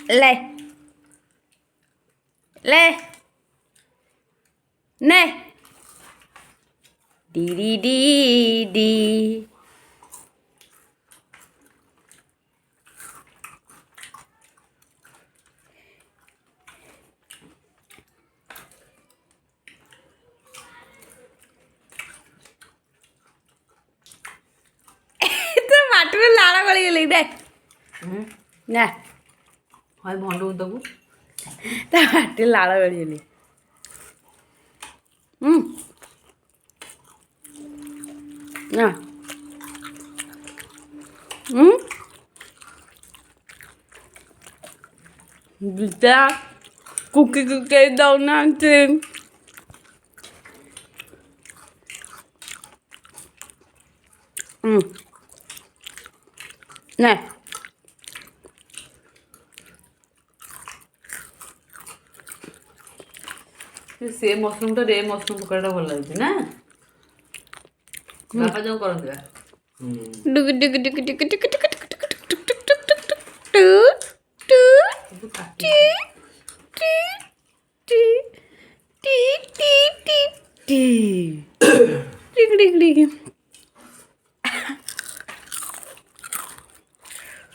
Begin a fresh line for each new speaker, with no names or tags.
ले ले ने डी डी डी डी माटीवर लाडा गळी गेली दे ना
हाय भांडू दगू
त्या माटीवर लाडा गळी गेली ना त्या कुकी कुकी जाऊन आणते नाही
ସେ ମସରୁମ୍ ଟା ରେ ମସରୁମ୍ ପକୋଡ଼ାଟା ଭଲ ଲାଗୁଛି ନା ବାପା ଯୋଉ କରନ୍ତି ବା
ଡୁଗୁ ଡୁଗୁ ଡୁଗୁ ଡୁଗୁ ଡୁଗୁ ଡୁଗୁ ଡୁଗୁ ଡୁଗୁ